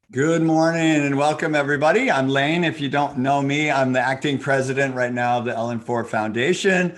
Good morning and welcome everybody. I'm Lane. If you don't know me, I'm the acting president right now of the LN-4 Foundation.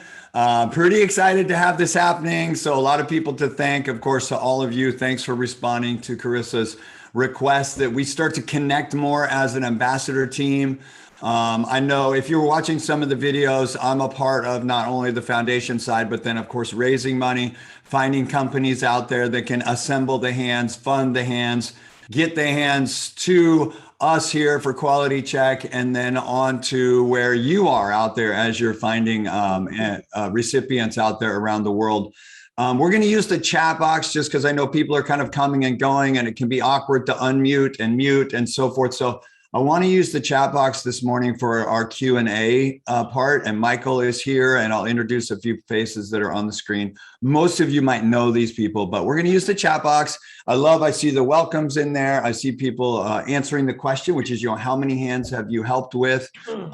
Pretty excited to have this happening. So a lot of people to thank, of course, to all of you. Thanks for responding to Carissa's request that we start to connect more as an ambassador team. I know if you're watching some of the videos, I'm a part of not only the foundation side, but then of course, raising money, finding companies out there that can assemble the hands, fund the hands, get the hands to us here for quality check, and then on to where you are out there as you're finding recipients out there around the world. We're going to use the chat box just because I know people are kind of coming and going and it can be awkward to unmute and mute and so forth. So I want to use the chat box this morning for our Q&A part, and Michael is here, and I'll introduce a few faces that are on the screen. Most of you might know these people, but we're going to use the chat box. I see the welcomes in there. I see people answering the question, which is, how many hands have you helped with?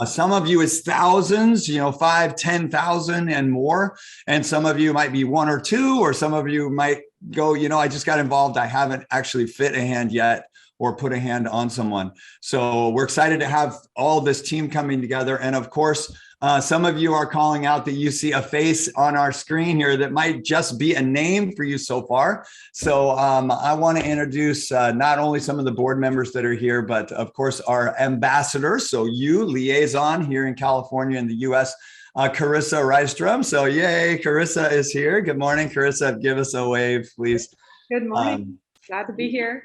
Some of you is thousands, 5, 10,000 and more. And some of you might be one or two, or some of you might go, I just got involved. I haven't actually fit a hand yet or put a hand on someone. So we're excited to have all this team coming together. And of course, some of you are calling out that you see a face on our screen here that might just be a name for you so far. So I want to introduce not only some of the board members that are here, but of course our ambassadors. So you, liaison here in California in the US, Carissa Rystrom. So yay, Carissa is here. Good morning, Carissa. Give us a wave, please. Good morning. Glad to be here.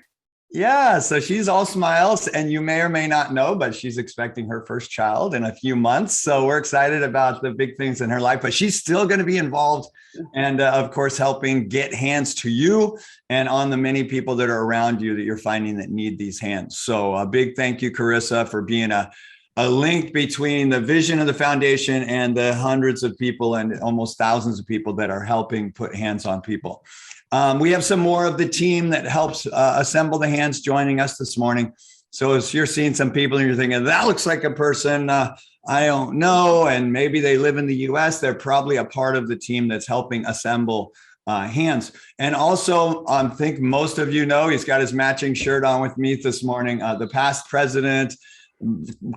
Yeah, so she's all smiles, and you may or may not know, but she's expecting her first child in a few months. So we're excited about the big things in her life, but she's still going to be involved and of course, helping get hands to you and on the many people that are around you that you're finding that need these hands. So a big thank you, Carissa, for being a link between the vision of the foundation and the hundreds of people and almost thousands of people that are helping put hands on people. We have some more of the team that helps assemble the hands joining us this morning. So as you're seeing some people and you're thinking, that looks like a person I don't know, and maybe they live in the US, they're probably a part of the team that's helping assemble hands. And also, I think most of you know, he's got his matching shirt on with me this morning, the past president,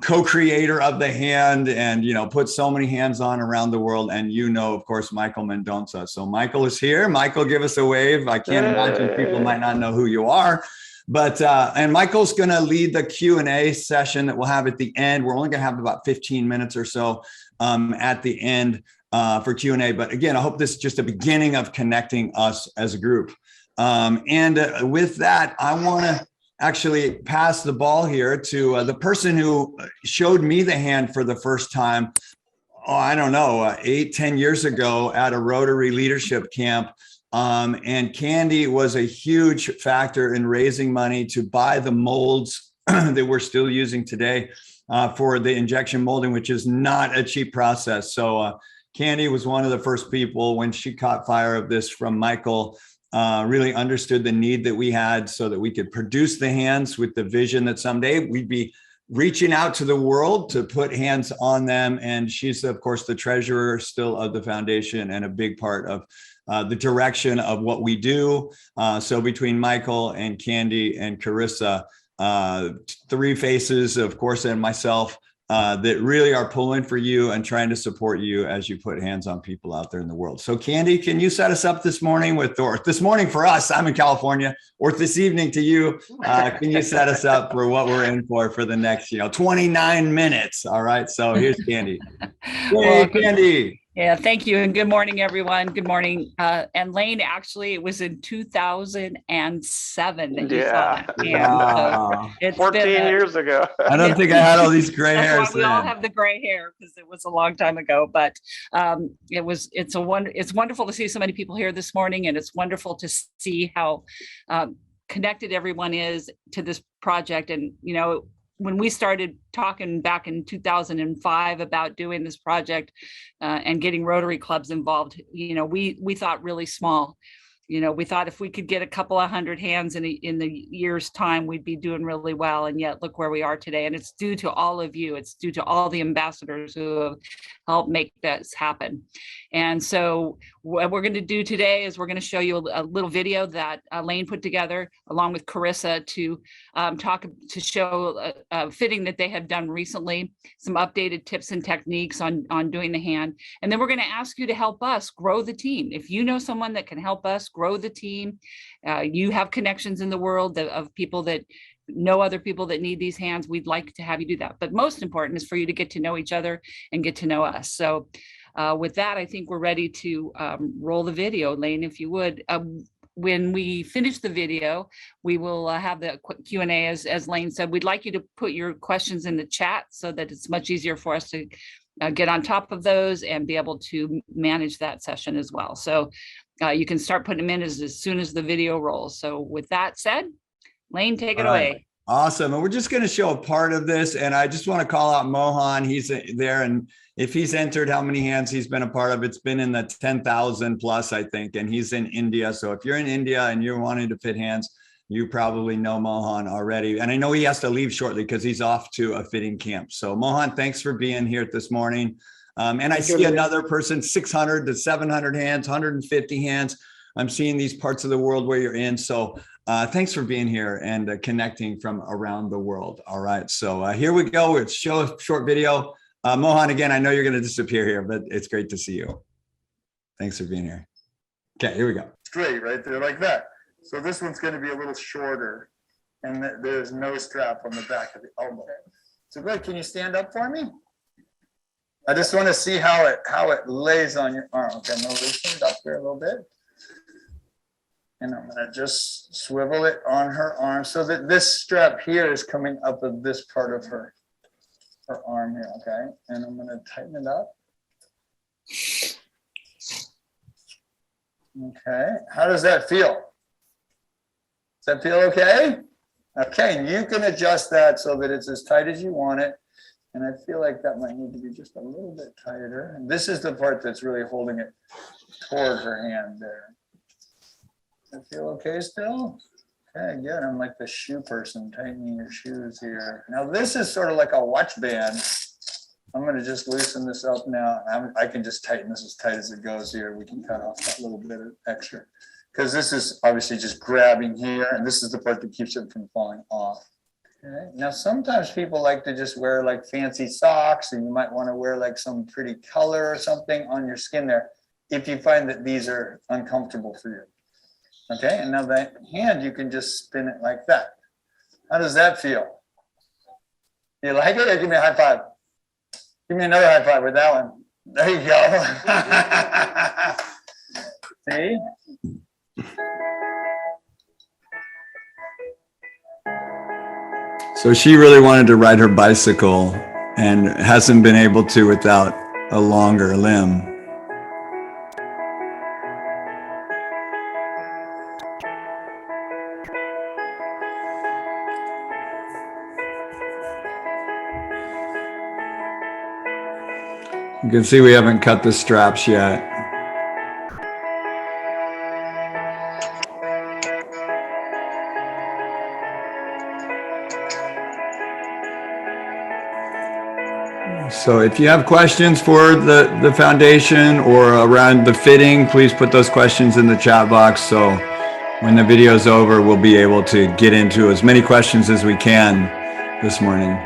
co-creator of the hand, and put so many hands on around the world, and of course, Michael Mendoza. So Michael is here. Michael, give us a wave. I can't imagine people might not know who you are, but and Michael's going to lead the Q&A session that we'll have at the end. We're only going to have about 15 minutes or so at the end for Q&A, but again, I hope this is just a beginning of connecting us as a group. And with that, I want to actually pass the ball here to the person who showed me the hand for the first time, I don't know, 8-10 years ago at a Rotary leadership camp. And Candy was a huge factor in raising money to buy the molds that we're still using today for the injection molding, which is not a cheap process. So Candy was one of the first people when she caught fire of this from Michael, really understood the need that we had so that we could produce the hands with the vision that someday we'd be reaching out to the world to put hands on them. And she's, of course, the treasurer still of the foundation and a big part of the direction of what we do. So between Michael and Candy and Carissa, three faces, of course, and myself, that really are pulling for you and trying to support you as you put hands on people out there in the world. So Candy, can you set us up this morning or this morning for us, I'm in California, or this evening to you, can you set us up for what we're in for the next, 29 minutes? All right, so here's Candy. Hey, Candy. Yeah, thank you. And good morning, everyone. Good morning. And Lane, actually, it was in 2007 that you saw that. Wow. So it's 14 years ago. I don't think I had all these gray hairs. That's why we all have the gray hair, because it was a long time ago. But it's wonderful to see so many people here this morning, and it's wonderful to see how connected everyone is to this project. And when we started talking back in 2005 about doing this project and getting Rotary clubs involved, we thought really small. we thought if we could get a couple of hundred hands in the year's time, we'd be doing really well. And yet look where we are today. And it's due to all of you. It's due to all the ambassadors who have helped make this happen. And so what we're going to do today is we're going to show you a little video that Lane put together along with Carissa to show fitting that they have done recently, some updated tips and techniques on doing the hand. And then we're going to ask you to help us grow the team. If you know someone that can help us grow the team, you have connections in the world of people that know other people that need these hands, we'd like to have you do that. But most important is for you to get to know each other and get to know us. So with that, I think we're ready to roll the video. Lane, if you would. When we finish the video, we will have the Q&A, as Lane said. We'd like you to put your questions in the chat so that it's much easier for us to get on top of those and be able to manage that session as well. So you can start putting them in as soon as the video rolls. So with that said, Lane, take it away. Awesome. And we're just going to show a part of this. And I just want to call out Mohan. He's there. And if he's entered how many hands he's been a part of, it's been in the 10,000 plus, I think. And he's in India. So if you're in India and you're wanting to fit hands, you probably know Mohan already. And I know he has to leave shortly because he's off to a fitting camp. So Mohan, thanks for being here this morning. And I see another person, 600 to 700 hands, 150 hands. I'm seeing these parts of the world where you're in. So thanks for being here and connecting from around the world. All right. So here we go. Let's show a short video. Mohan, again, I know you're going to disappear here, but it's great to see you. Thanks for being here. Okay, here we go. Straight right there like that. So this one's going to be a little shorter and there's no strap on the back of the elbow. So Greg, can you stand up for me? I just want to see how it lays on your arm. Okay, I'm going to loosen it up here a little bit. And I'm going to just swivel it on her arm so that this strap here is coming up of this part of her arm here, okay? And I'm going to tighten it up. Okay, how does that feel? Does that feel okay? Okay, and you can adjust that so that it's as tight as you want it. And I feel like that might need to be just a little bit tighter. And this is the part that's really holding it toward her hand there. Does that feel okay still? Okay, good. I'm like the shoe person tightening your shoes here. Now this is sort of like a watch band. I'm going to just loosen this up now. I can just tighten this as tight as it goes here. We can cut off that little bit of extra because this is obviously just grabbing here. And this is the part that keeps it from falling off. Okay. Now, sometimes people like to just wear like fancy socks and you might want to wear like some pretty color or something on your skin there if you find that these are uncomfortable for you. Okay, and now the hand, you can just spin it like that. How does that feel? You like it? Or give me a high five. Give me another high five with that one. There you go. See? So she really wanted to ride her bicycle and hasn't been able to without a longer limb. You can see we haven't cut the straps yet. So if you have questions for the foundation or around the fitting, please put those questions in the chat box. So when the video is over, we'll be able to get into as many questions as we can this morning.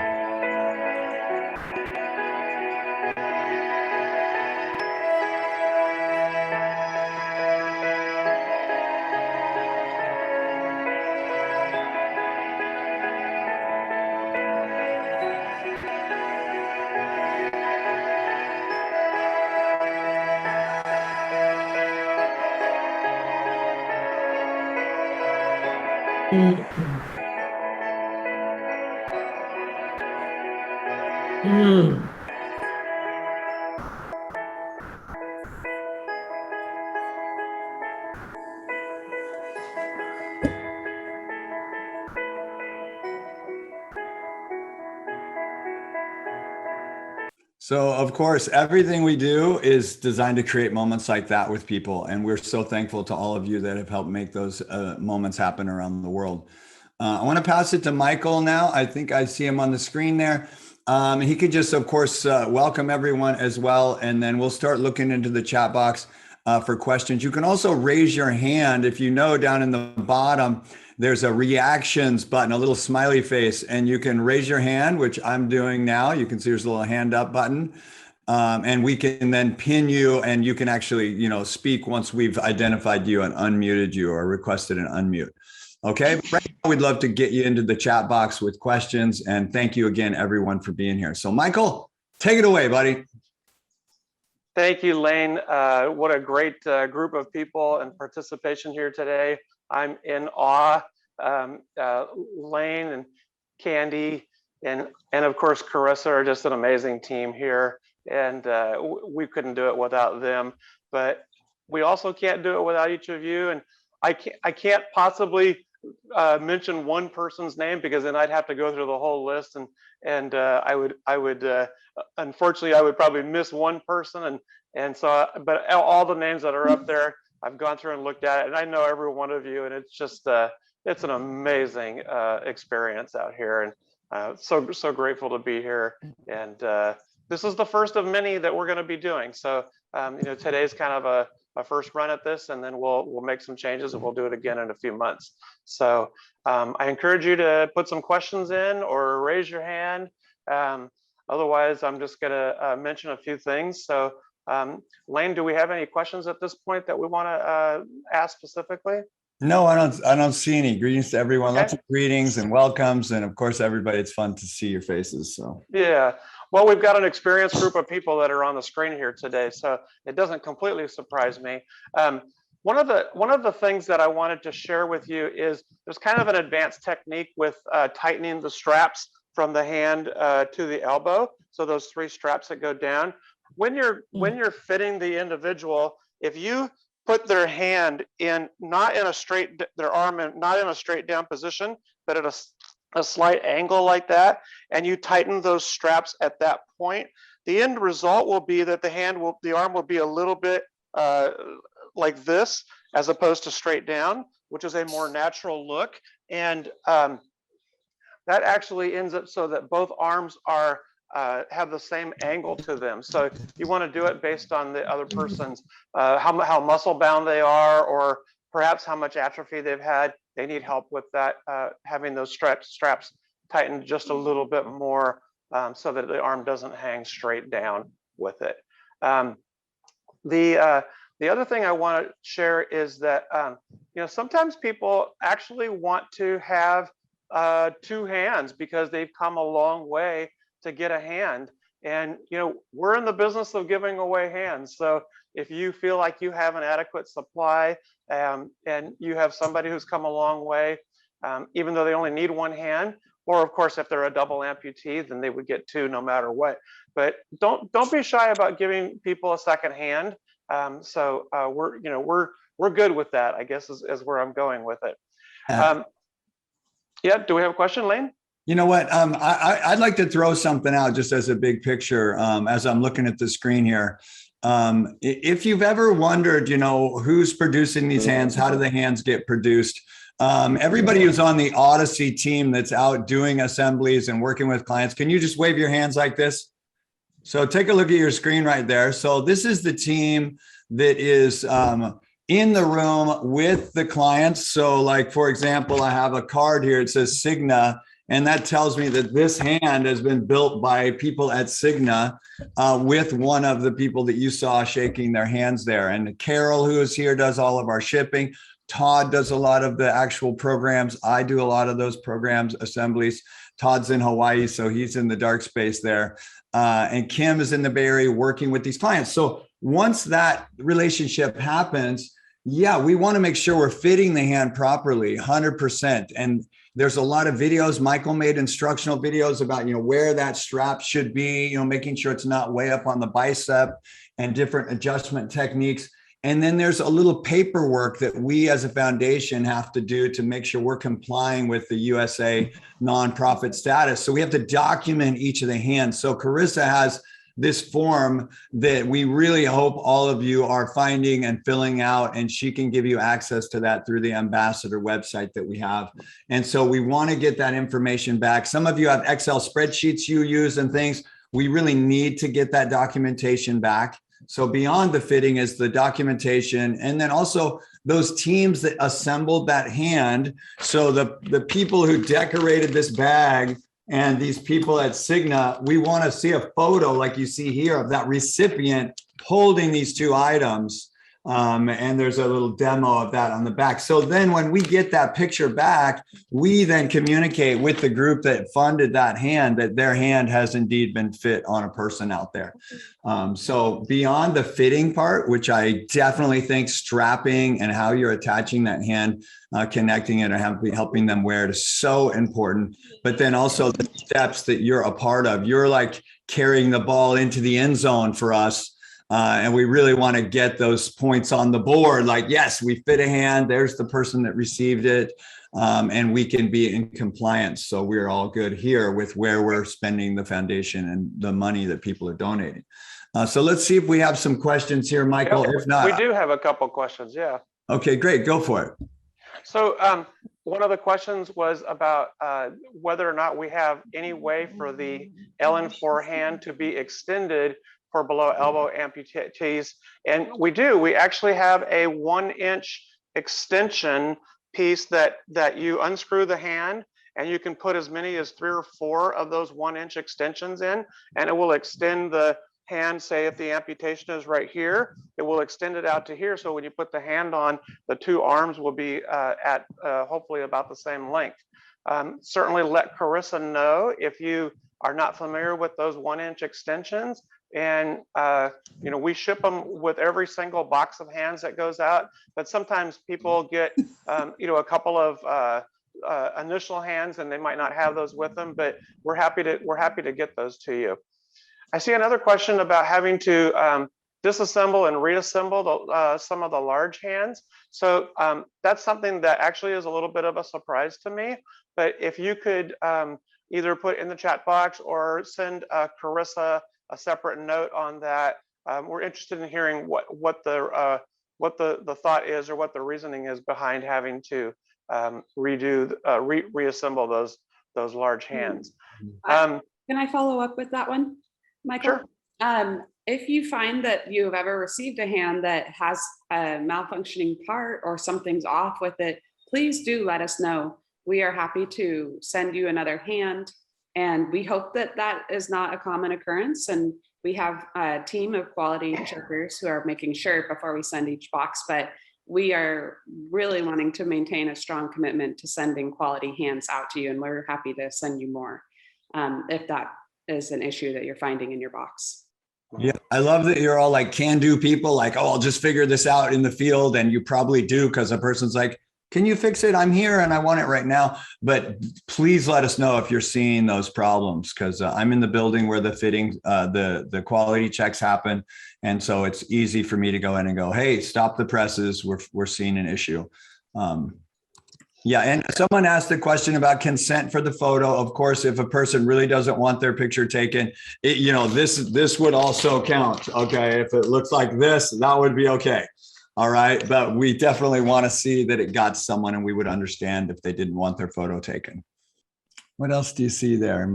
So, of course, everything we do is designed to create moments like that with people. And we're so thankful to all of you that have helped make those moments happen around the world. I want to pass it to Michael now. I think I see him on the screen there. He could just, of course, welcome everyone as well. And then we'll start looking into the chat box for questions. You can also raise your hand. If you know, down in the bottom, there's a reactions button, a little smiley face, and you can raise your hand, which I'm doing now. You can see there's a little hand up button. And we can then pin you, and you can actually, speak once we've identified you and unmuted you or requested an unmute. Okay, but right now we'd love to get you into the chat box with questions. And thank you again, everyone, for being here. So Michael, take it away, buddy. Thank you, Lane. What a great group of people and participation here today. I'm in awe. Lane and Candy and of course Carissa are just an amazing team here, and we couldn't do it without them. But we also can't do it without each of you. And I can't possibly mention one person's name, because then I'd have to go through the whole list, and I would unfortunately I would probably miss one person, and so but all the names that are up there, I've gone through and looked at it, and I know every one of you, and it's just it's an amazing experience out here, and so grateful to be here. And this is the first of many that we're going to be doing. So today's kind of a first run at this, and then we'll make some changes, and we'll do it again in a few months. So I encourage you to put some questions in or raise your hand. Otherwise, I'm just going to mention a few things. So Lane, do we have any questions at this point that we want to ask specifically? No, I don't see any. Greetings to everyone. Okay. Lots of greetings and welcomes. And of course, everybody, it's fun to see your faces. So Yeah, well, we've got an experienced group of people that are on the screen here today, so it doesn't completely surprise me. One of the things that I wanted to share with you is there's kind of an advanced technique with tightening the straps from the hand to the elbow. So those 3 straps that go down. When you're fitting the individual, if you put their hand in their arm not in a straight down position, but at a slight angle like that, and you tighten those straps at that point, the end result will be that the arm will be a little bit like this, as opposed to straight down, which is a more natural look. And that actually ends up so that both arms are have the same angle to them. So you want to do it based on the other person's how muscle bound they are, or perhaps how much atrophy they've had. They need help with that, having those straps tightened just a little bit more, so that the arm doesn't hang straight down with it. The other thing I want to share is that sometimes people actually want to have 2 hands because they've come a long way to get a hand. And we're in the business of giving away hands. So if you feel like you have an adequate supply, and you have somebody who's come a long way, even though they only need 1 hand, or of course if they're a double amputee, then they would get 2 no matter what. But don't be shy about giving people a second hand. So we're good with that, I guess, is where I'm going with it. Yeah, do we have a question, Lane? you know what? I'd like to throw something out just as a big picture as I'm looking at the screen here. If you've ever wondered, who's producing these hands, how do the hands get produced? Everybody who's on the Odyssey team that's out doing assemblies and working with clients, can you just wave your hands like this? So take a look at your screen right there. So this is the team that is in the room with the clients. So like, for example, I have a card here. It says Cigna. And that tells me that this hand has been built by people at Cigna with one of the people that you saw shaking their hands there. And Carol, who is here, does all of our shipping. Todd does a lot of the actual programs. I do a lot of those programs, assemblies. Todd's in Hawaii, so he's in the dark space there. And Kim is in the Bay Area working with these clients. So once that relationship happens, yeah, we want to make sure we're fitting the hand properly, 100%. And there's a lot of videos. Michael made instructional videos about, where that strap should be, making sure it's not way up on the bicep and different adjustment techniques. And then there's a little paperwork that we as a foundation have to do to make sure we're complying with the USA nonprofit status. So we have to document each of the hands. So Carissa has this form that we really hope all of you are finding and filling out, and she can give you access to that through the ambassador website that we have. And so we want to get that information back. Some of you have Excel spreadsheets you use and things. We really need to get that documentation back. So beyond the fitting is the documentation, and then also those teams that assembled that hand. So the people who decorated this bag and these people at Cigna, we want to see a photo like you see here of that recipient holding these two items. And there's a little demo of that on the back. So then when we get that picture back, we then communicate with the group that funded that hand that their hand has indeed been fit on a person out there. So beyond the fitting part, which I definitely think strapping and how you're attaching that hand, connecting it and helping them wear it is so important. But then also the steps that you're a part of, you're like carrying the ball into the end zone for us. And we really want to get those points on the board. Like, yes, we fit a hand. There's the person that received it. And we can be in compliance. So we're all good here with where we're spending the foundation and the money that people are donating. So let's see if we have some questions here, Michael. Yeah, if not, we do have a couple questions. Yeah. Okay, great. Go for it. So one of the questions was about whether or not we have any way for the LN-4 hand to be extended for below elbow amputees. And we do. We actually have a 1-inch extension piece that you unscrew the hand, and you can put as many as 3 or 4 of those 1-inch extensions in, and it will extend the hand. Say if the amputation is right here, it will extend it out to here. So when you put the hand on, the 2 arms will be at hopefully about the same length. Certainly let Carissa know if you are not familiar with those 1-inch extensions. And you know, we ship them with every single box of hands that goes out, but sometimes people get you know, a couple of initial hands and they might not have those with them, but we're happy to get those to you. I see another question about having to disassemble and reassemble some of the large hands. So that's something that actually is a little bit of a surprise to me, but if you could either put in the chat box or send Carissa a separate note on that. We're interested in hearing what the thought is or what the reasoning is behind having to reassemble those large hands. Can I follow up with that one, Michael? Sure. If you find that you've ever received a hand that has a malfunctioning part or something's off with it, please do let us know. We are happy to send you another hand. And we hope that that is not a common occurrence. And we have a team of quality checkers who are making sure before we send each box, but we are really wanting to maintain a strong commitment to sending quality hands out to you. And we're happy to send you more if that is an issue that you're finding in your box. Yeah, I love that you're all like can-do people, like, oh, I'll just figure this out in the field. And you probably do, because a person's like, can you fix it? I'm here and I want it right now. But please let us know if you're seeing those problems, because I'm in the building where the fitting, the quality checks happen. And so it's easy for me to go in and go, hey, stop the presses. We're seeing an issue. Yeah, and someone asked a question about consent for the photo. Of course, if a person really doesn't want their picture taken, you know, this would also count. Okay, if it looks like this, that would be okay. All right, but we definitely want to see that it got someone, and we would understand if they didn't want their photo taken. What else do you see there?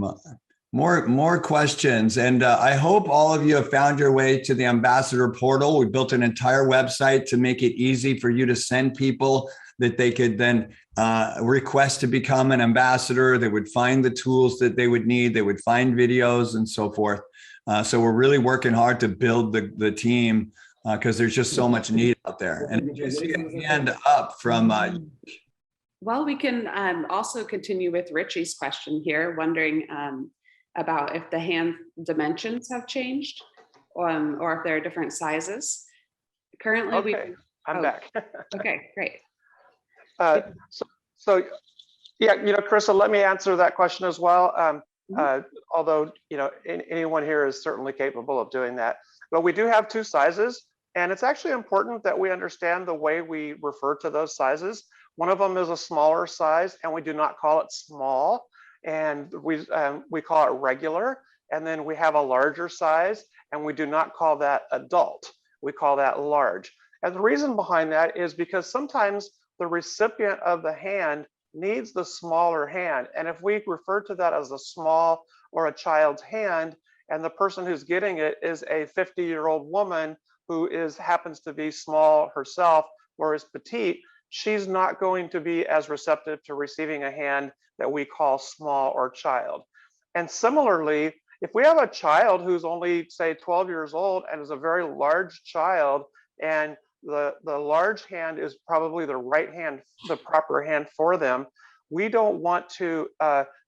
More questions, and I hope all of you have found your way to the ambassador portal. We built an entire website to make it easy for you to send people that they could then request to become an ambassador. They would find the tools that they would need. They would find videos and so forth. So we're really working hard to build the team, because there's just so much need out there. And you see a hand up from. Well, we can also continue with Richie's question here, wondering about if the hand dimensions have changed, or if there are different sizes. Currently, okay, I'm back. Okay, great. So yeah, you know, Carissa, let me answer that question as well. Although, you know, anyone here is certainly capable of doing that. But we do have 2 sizes. And it's actually important that we understand the way we refer to those sizes. One of them is a smaller size, and we do not call it small, and we call it regular. and then we have a larger size, and we do not call that adult. We call that large. And the reason behind that is because sometimes the recipient of the hand needs the smaller hand. And if we refer to that as a small or a child's hand, and the person who's getting it is a 50-year-old woman who happens to be small herself or is petite, she's not going to be as receptive to receiving a hand that we call small or child. And similarly, if we have a child who's only, say, 12 years old and is a very large child, and the large hand is probably the right hand, the proper hand for them, we don't want to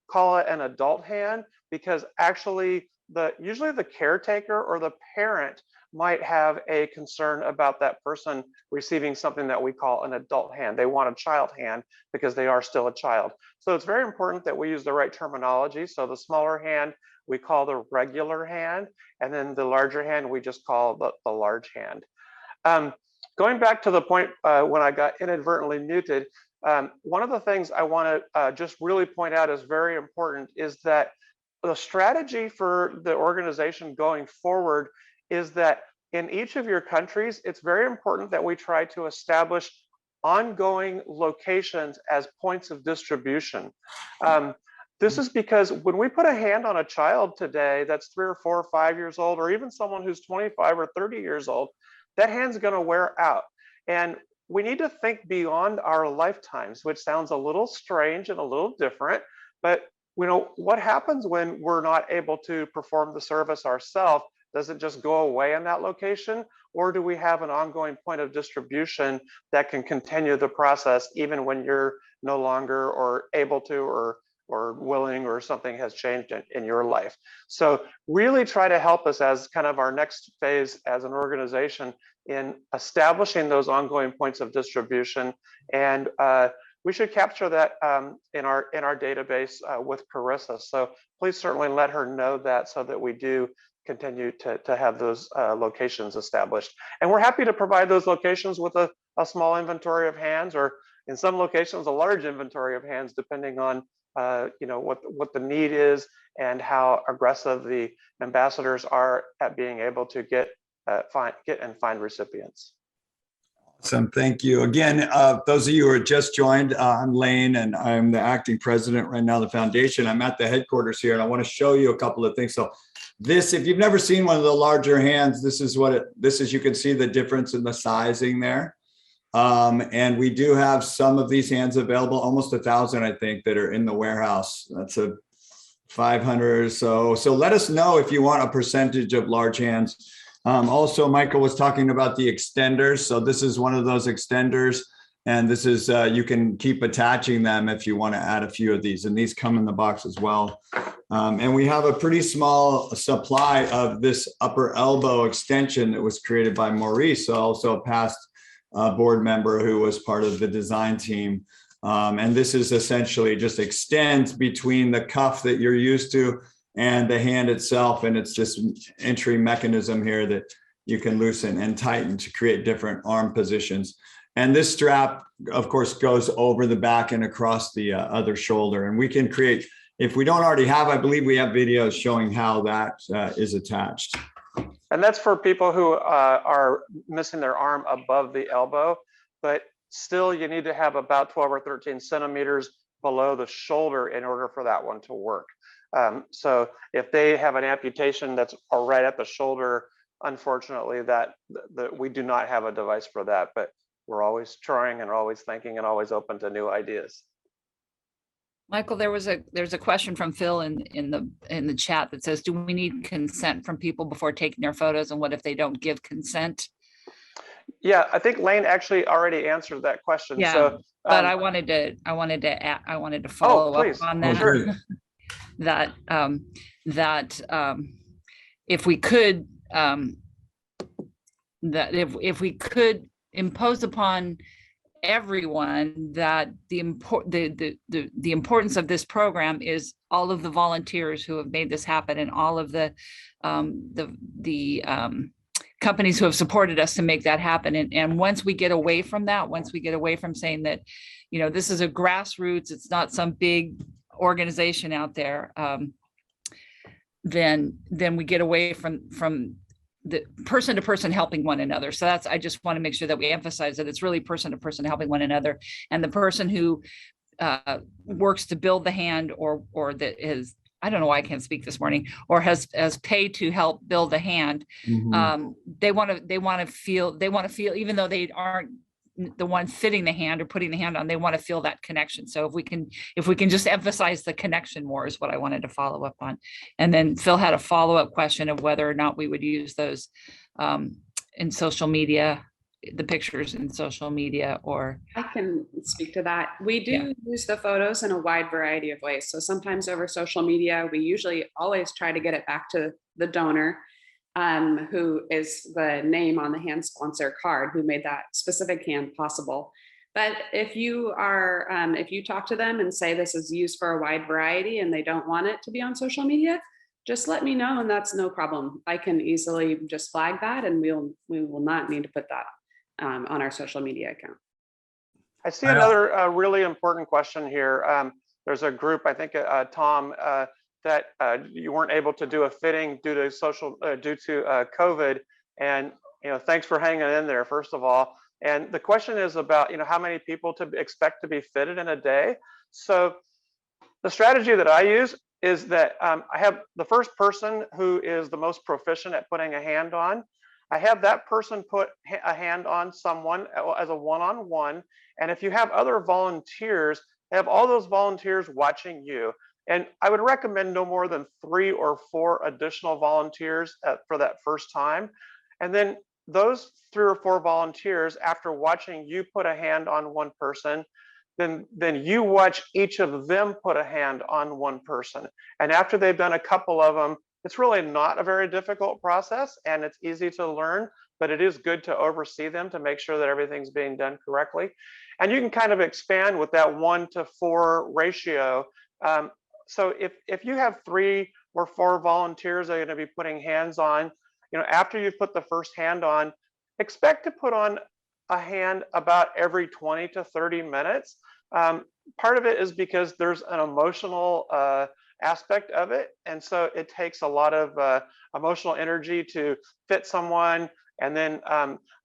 call it an adult hand, because actually usually the caretaker or the parent might have a concern about that person receiving something that we call an adult hand. They want a child hand because they are still a child. So it's very important that we use the right terminology. So the smaller hand we call the regular hand, and then the larger hand we just call the large hand. Going back to the point when I got inadvertently muted, one of the things I want to just really point out is very important is that the strategy for the organization going forward is that in each of your countries, it's very important that we try to establish ongoing locations as points of distribution. This is because when we put a hand on a child today that's 3 or 4 or 5 years old, or even someone who's 25 or 30 years old, that hand's going to wear out. And we need to think beyond our lifetimes, which sounds a little strange and a little different, but what happens when we're not able to perform the service ourselves? Does it just go away in that location? Or do we have an ongoing point of distribution that can continue the process even when you're no longer or able to or willing, or something has changed in your life? So really try to help us as kind of our next phase as an organization in establishing those ongoing points of distribution. And we should capture that in our database with Carissa. So please certainly let her know that, so that we do continue to have those locations established. And we're happy to provide those locations with a small inventory of hands, or in some locations, a large inventory of hands, depending on what the need is and how aggressive the ambassadors are at being able to get and find recipients. Awesome, thank you. Again, those of you who are just joined, I'm Lane, and I'm the acting president right now of the foundation. I'm at the headquarters here, and I want to show you a couple of things. So this, if you've never seen one of the larger hands, this is you can see the difference in the sizing there. And we do have some of these hands available, almost 1,000, I think, that are in the warehouse. That's a 500 or so. So let us know if you want a percentage of large hands. Also, Michael was talking about the extenders. So this is one of those extenders, and this is, you can keep attaching them if you want to add a few of these, and these come in the box as well. And we have a pretty small supply of this upper elbow extension that was created by Maurice, also a past board member who was part of the design team. And this is essentially just extends between the cuff that you're used to and the hand itself. And it's just entry mechanism here that you can loosen and tighten to create different arm positions. And this strap, of course, goes over the back and across the other shoulder. And we can create, if we don't already have, I believe we have videos showing how that is attached. And that's for people who are missing their arm above the elbow, but still you need to have about 12 or 13 centimeters below the shoulder in order for that one to work. So if they have an amputation that's right at the shoulder, unfortunately that we do not have a device for that, but we're always trying and always thinking and always open to new ideas. Michael, there's a question from Phil in the chat that says, do we need consent from people before taking their photos, and what if they don't give consent? Yeah, I think Lane actually already answered that question. Yeah, so, but I wanted to follow up on that. Sure. that if we could if we could impose upon everyone that the importance of this program is all of the volunteers who have made this happen, and all of the companies who have supported us to make that happen. And once we get away from that, once we get away from saying that, this is a grassroots, it's not some big organization out there, then we get away from the person to person helping one another. So that's, I just want to make sure that we emphasize that it's really person to person helping one another, and the person who works to build the hand or that is, I don't know why I can't speak this morning, or has paid to help build the hand. They want to feel, even though they aren't the one fitting the hand or putting the hand on, they want to feel that connection. So if we can just emphasize the connection more is what I wanted to follow up on. And then Phil had a follow-up question of whether or not we would use those in social media, the pictures in social media, or. I can speak to that. We do use the photos in a wide variety of ways. So sometimes over social media, we usually always try to get it back to the donor, who is the name on the hand sponsor card, who made that specific hand possible. But if you are, if you talk to them and say this is used for a wide variety and they don't want it to be on social media, just let me know, and that's no problem. I can easily just flag that, and we will not need to put that on our social media account. I see another really important question here. There's a group, I think, Tom, that you weren't able to do a fitting due to COVID, and thanks for hanging in there, first of all. And the question is about how many people to expect to be fitted in a day. So the strategy that I use is that I have the first person who is the most proficient at putting a hand on. I have that person put a hand on someone as a one-on-one, and if you have other volunteers, have all those volunteers watching you. And I would recommend no more than 3 or 4 additional volunteers for that first time. And then those 3 or 4 volunteers, after watching you put a hand on one person, then you watch each of them put a hand on one person. And after they've done a couple of them, it's really not a very difficult process, and it's easy to learn, but it is good to oversee them to make sure that everything's being done correctly. And you can kind of expand with that 1-to-4 ratio. So if you have 3 or 4 volunteers that are going to be putting hands on, after you've put the first hand on, expect to put on a hand about every 20 to 30 minutes. Part of it is because there's an emotional aspect of it, and so it takes a lot of emotional energy to fit someone. And then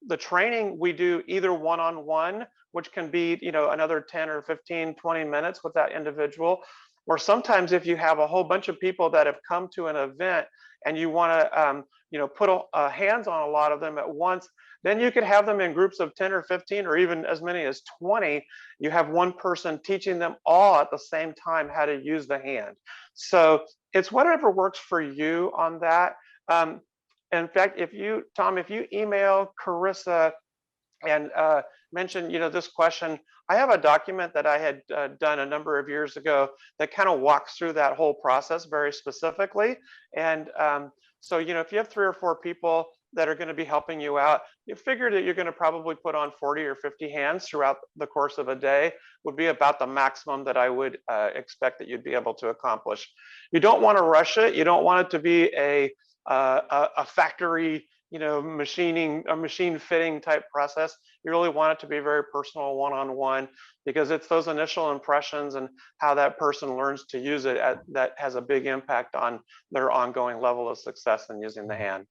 the training we do either one-on-one, which can be another 10 or 15, 20 minutes with that individual. Or sometimes if you have a whole bunch of people that have come to an event and you want to put hands on a lot of them at once, then you could have them in groups of 10 or 15 or even as many as 20. You have one person teaching them all at the same time how to use the hand. So it's whatever works for you on that. In fact, Tom, if you email Carissa and mention this question, I have a document that I had done a number of years ago that kind of walks through that whole process very specifically. And so if you have 3 or 4 people that are going to be helping you out, you figure that you're going to probably put on 40 or 50 hands throughout the course of a day would be about the maximum that I would expect that you'd be able to accomplish. You don't want to rush it. You don't want it to be a factory machine fitting type process. You really want it to be very personal, one-on-one, because it's those initial impressions and how that person learns to use it that has a big impact on their ongoing level of success in using the hand.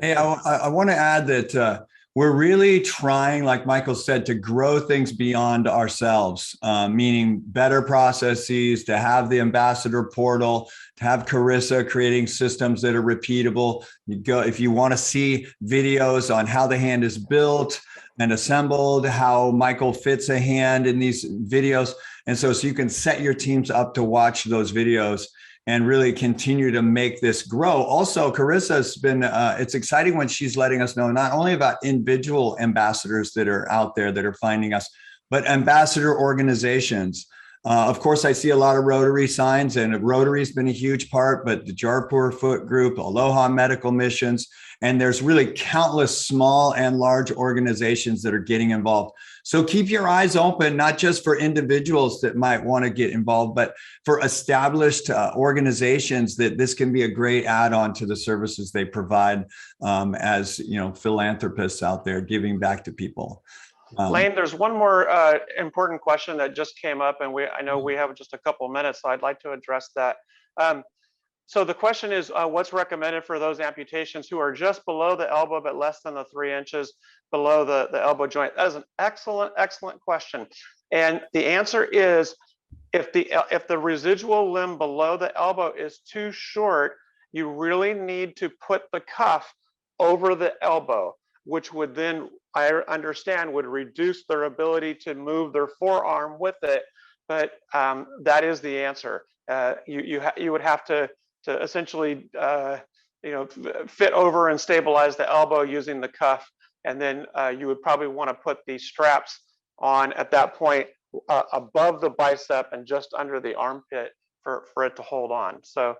Hey, I want to add that we're really trying, like Michael said, to grow things beyond ourselves, meaning better processes, to have the ambassador portal, to have Carissa creating systems that are repeatable. If you want to see videos on how the hand is built and assembled, how Michael fits a hand in these videos. And so you can set your teams up to watch those videos and really continue to make this grow. Also, Carissa's been, it's exciting when she's letting us know not only about individual ambassadors that are out there that are finding us, but ambassador organizations. Of course, I see a lot of Rotary signs, and Rotary's been a huge part, but the Jaipur Foot Group, Aloha Medical Missions, and there's really countless small and large organizations that are getting involved. So keep your eyes open, not just for individuals that might want to get involved, but for established organizations that this can be a great add-on to the services they provide as philanthropists out there giving back to people. Lane, there's one more important question that just came up, and I know we have just a couple minutes, so I'd like to address that. So the question is, what's recommended for those amputations who are just below the elbow, but less than the 3 inches below the elbow joint? That is an excellent, excellent question. And the answer is, if the residual limb below the elbow is too short, you really need to put the cuff over the elbow, which would then, I understand, would reduce their ability to move their forearm with it. But that is the answer. You would have to essentially fit over and stabilize the elbow using the cuff, and then you would probably want to put the straps on at that point above the bicep and just under the armpit for it to hold on. So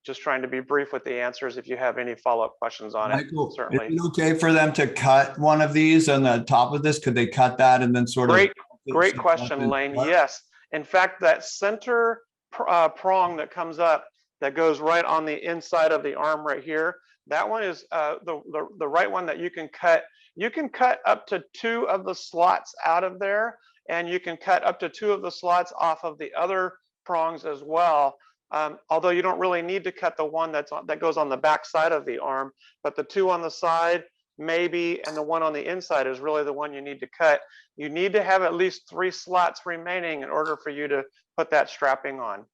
just trying to be brief with the answers. If you have any follow-up questions on it, Michael, certainly. is it okay for them to cut one of these on the top of this? Could they cut that and then sort of? Great question, Lane. Yes. In fact, that center prong that comes up that goes right on the inside of the arm right here, that one is the right one that you can cut. You can cut up to 2 of the slots out of there, and you can cut up to 2 of the slots off of the other prongs as well. Although you don't really need to cut the one that goes on the back side of the arm, but the 2 on the side maybe, and the one on the inside is really the one you need to cut. You need to have at least 3 slots remaining in order for you to put that strapping on.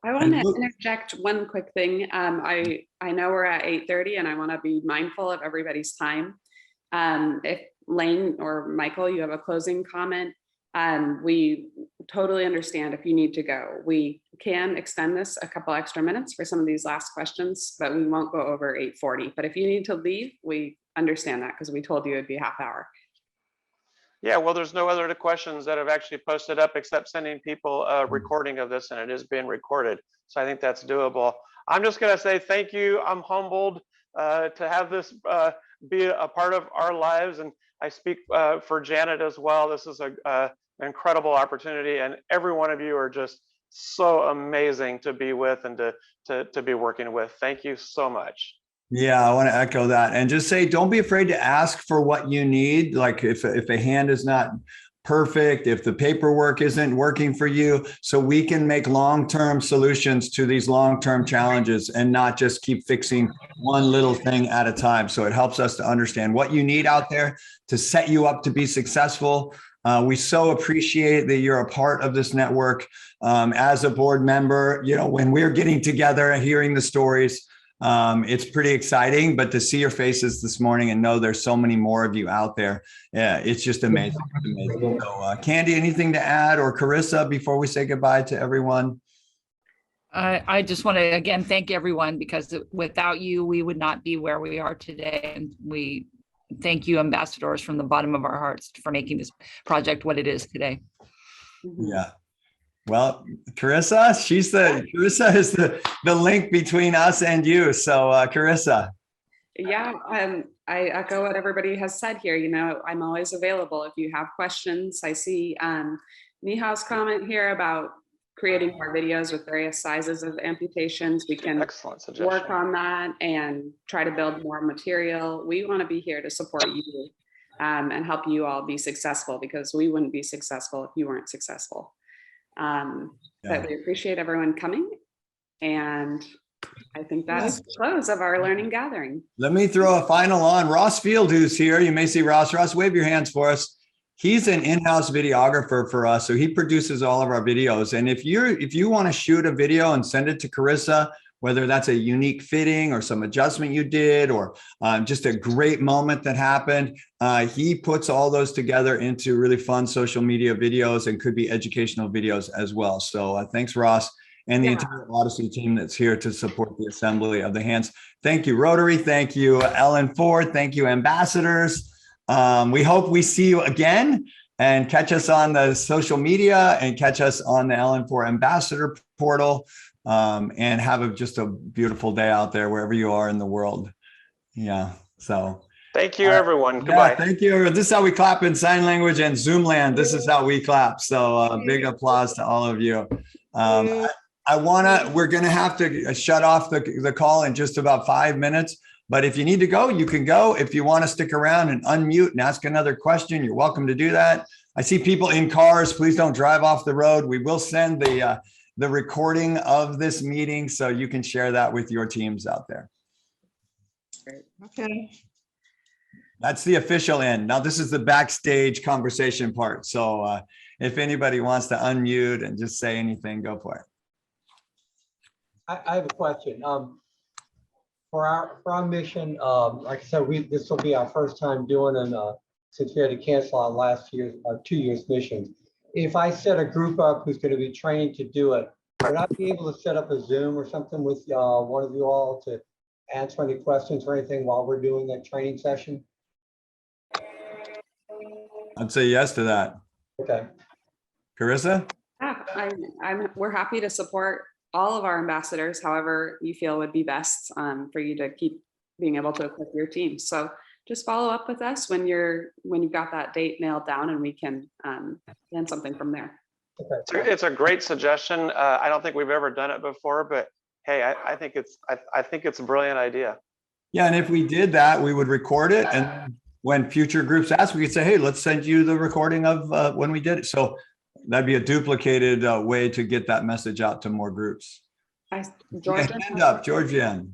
I want to interject one quick thing. I know we're at 8:30 and I want to be mindful of everybody's time. If Lane or Michael, you have a closing comment, we totally understand if you need to go. We can extend this a couple extra minutes for some of these last questions, but we won't go over 8:40. But if you need to leave, we understand that because we told you it'd be a half hour. Yeah, well, there's no other questions that have actually posted up except sending people a recording of this, and it is being recorded. So I think that's doable. I'm just going to say thank you. I'm humbled to have this be a part of our lives, and I speak for Janet as well. This is an incredible opportunity, and every one of you are just so amazing to be with and to be working with. Thank you so much. Yeah, I want to echo that and just say, don't be afraid to ask for what you need. Like if a hand is not perfect, if the paperwork isn't working for you, so we can make long-term solutions to these long-term challenges and not just keep fixing one little thing at a time. So it helps us to understand what you need out there to set you up to be successful. We so appreciate that you're a part of this network. As a board member, when we're getting together and hearing the stories, it's pretty exciting, but to see your faces this morning and know there's so many more of you out there, yeah, it's just amazing. It's amazing. So, Candy, anything to add, or Carissa, before we say goodbye to everyone? I just want to again thank everyone, because without you, we would not be where we are today. And we thank you, ambassadors, from the bottom of our hearts for making this project what it is today. Yeah. Well, Carissa is the link between us and you. So Carissa. Yeah, I echo what everybody has said here. I'm always available if you have questions. I see Miha's comment here about creating more videos with various sizes of amputations. We can work on that and try to build more material. We want to be here to support you and help you all be successful, because we wouldn't be successful if you weren't successful. But we appreciate everyone coming, and I think that is the close of our learning gathering. Let me throw a final on. Ross Field, who's here. You may see Ross. Ross, wave your hands for us. He's an in-house videographer for us, so he produces all of our videos. And if you want to shoot a video and send it to Carissa, whether that's a unique fitting or some adjustment you did, or just a great moment that happened, he puts all those together into really fun social media videos, and could be educational videos as well. So thanks, Ross, and the entire Odyssey team that's here to support the assembly of the hands. Thank you, Rotary. Thank you, LN-4. Thank you, ambassadors. We hope we see you again, and catch us on the social media, and catch us on the LN-4 ambassador portal. And have just a beautiful day out there wherever you are in the world. Yeah. So thank you, everyone. Goodbye. Thank you. This is how we clap in sign language and Zoom land. This is how we clap. So big applause to all of you. We're going to have to shut off the call in just about 5 minutes. But if you need to go, you can go. If you want to stick around and unmute and ask another question, you're welcome to do that. I see people in cars. Please don't drive off the road. We will send the the recording of this meeting so you can share that with your teams out there. Okay. That's the official end. Now this is the backstage conversation part. So if anybody wants to unmute and just say anything, go for it. I have a question. For our mission, like I said, this will be our first time doing since we had to cancel our last year's 2 years mission. If I set a group up who's going to be trained to do it, would I be able to set up a Zoom or something with one of you all to answer any questions or anything while we're doing that training session? I'd say yes to that. Okay. Carissa? Yeah, we're happy to support all of our ambassadors, however you feel would be best for you to keep being able to equip your team. So just follow up with us when you've got that date nailed down, and we can plan something from there. Okay. It's a great suggestion. I don't think we've ever done it before, but hey, I think it's a brilliant idea. Yeah, and if we did that, we would record it, and when future groups ask, we could say, hey, let's send you the recording of when we did it. So that'd be a duplicated way to get that message out to more groups. Georgia? Hand up, Georgianne.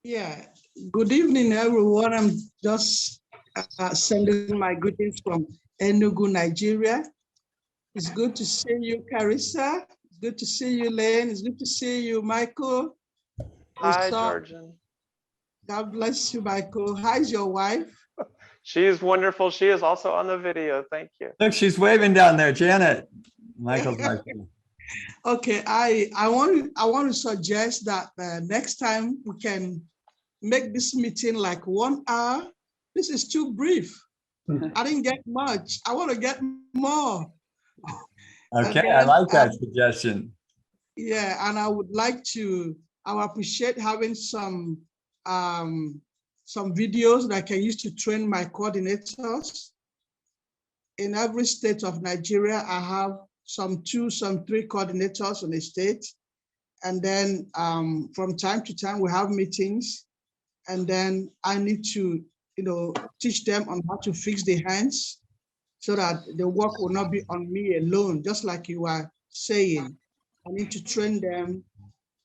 Yeah. Good evening, everyone. I'm just sending my greetings from Enugu, Nigeria. It's good to see you, Carissa. It's good to see you, Lane. It's good to see you, Michael. Hi, Georgian. God bless you, Michael. How's your wife? She's wonderful. She is also on the video. Thank you. Look, she's waving down there, Janet. Michael's right there. Okay, I want to suggest that next time we can make this meeting like 1 hour. This is too brief. I didn't get much. I want to get more. Okay, I like that suggestion. Yeah, and I would appreciate having some videos that I can use to train my coordinators. In every state of Nigeria, I have some 2, some 3 coordinators in the state. And then from time to time, we have meetings. And then I need to, teach them on how to fix the hands so that the work will not be on me alone, just like you are saying. I need to train them.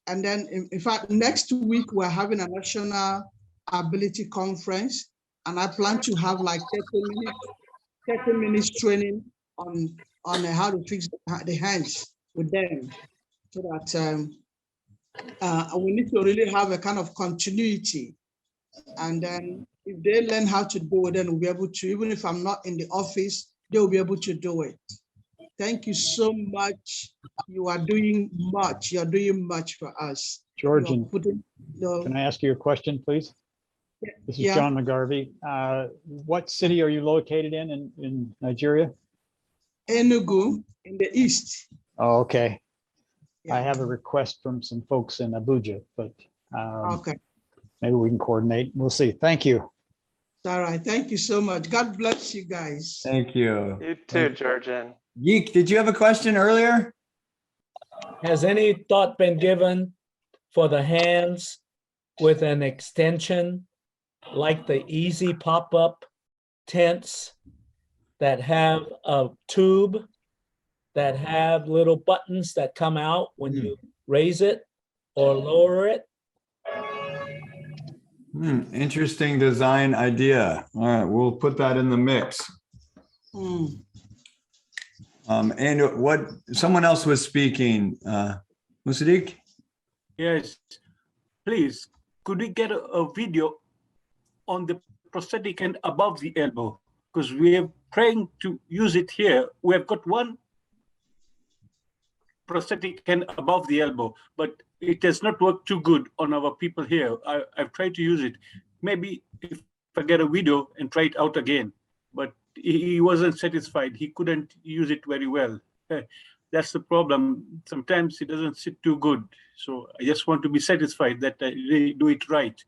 And then, in fact, next week, we're having a national ability conference. And I plan to have like 30 minutes training on how to fix the hands with them, so that we need to really have a kind of continuity. And then if they learn how to do it, then we'll be able to, even if I'm not in the office, they'll be able to do it. Thank you so much. You are doing much. You're doing much for us. Georgian, can I ask you a question, please? This is John McGarvey. What city are you located in Nigeria? Enugu, in the east. Oh, okay. Yeah. I have a request from some folks in Abuja, but Okay. maybe we can coordinate. We'll see. Thank you. All right. Thank you so much. God bless you guys. Thank you. You too, Georgian. Yeek, did you have a question earlier? Has any thought been given for the hands with an extension like the easy pop-up tents that have a tube, that have little buttons that come out when you raise it or lower it? Interesting design idea. All right, we'll put that in the mix. And what someone else was speaking, Musadik? Yes, please, could we get a video on the prosthetic and above the elbow? Because we are trying to use it here. We have got one prosthetic and above the elbow, but it has not worked too good on our people here. I've tried to use it. Maybe if I get a video and try it out again, but he wasn't satisfied. He couldn't use it very well. That's the problem. Sometimes it doesn't sit too good. So I just want to be satisfied that I really do it right.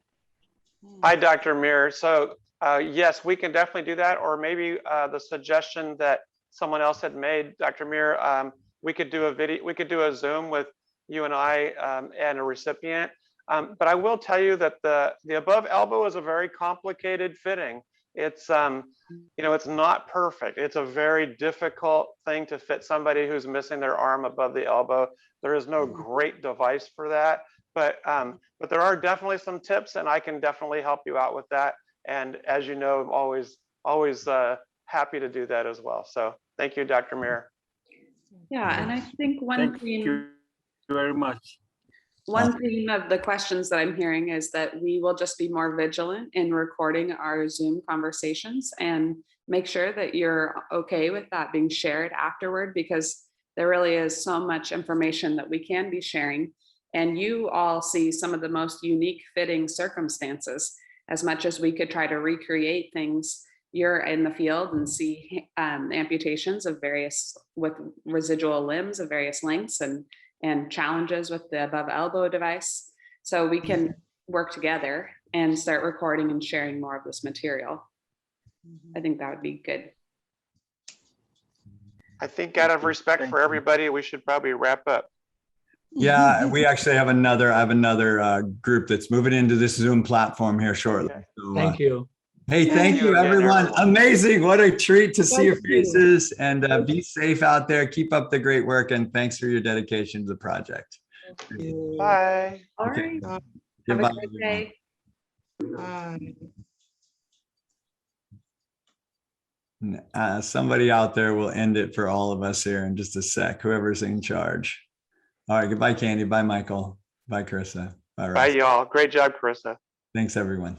Hi, Dr. Mir. So yes, we can definitely do that. Or maybe the suggestion that someone else had made, Dr. Mir, we could do a video, we could do a Zoom with you and I and a recipient. But I will tell you that the above elbow is a very complicated fitting. It's it's not perfect. It's a very difficult thing to fit somebody who's missing their arm above the elbow. There is no great device for that, but there are definitely some tips, and I can definitely help you out with that. And as you know, I'm always happy to do that as well. So thank you, Dr. Mir. Yeah, and I think Thank you very much. one theme of the questions that I'm hearing is that we will just be more vigilant in recording our Zoom conversations and make sure that you're okay with that being shared afterward, because there really is so much information that we can be sharing. And you all see some of the most unique fitting circumstances. As much as we could try to recreate things, you're in the field and see amputations of various, with residual limbs of various lengths and challenges with the above elbow device. So we can work together and start recording and sharing more of this material. I think that would be good. I think out of respect for everybody, we should probably wrap up. Yeah, we actually have I have another group that's moving into this Zoom platform here shortly. Okay. So, Thank you. hey, thank you, again, everyone. Amazing. What a treat to see your Thank you. faces, and be safe out there. Keep up the great work, and thanks for your dedication to the project. Bye. All Okay. right. Have Goodbye, a good everyone. day. Somebody out there will end it for all of us here in just a sec, whoever's in charge. All right, goodbye, Candy. Bye, Michael. Bye, Carissa. Bye, Bye, Russ. y'all. Great job, Carissa. Thanks, everyone.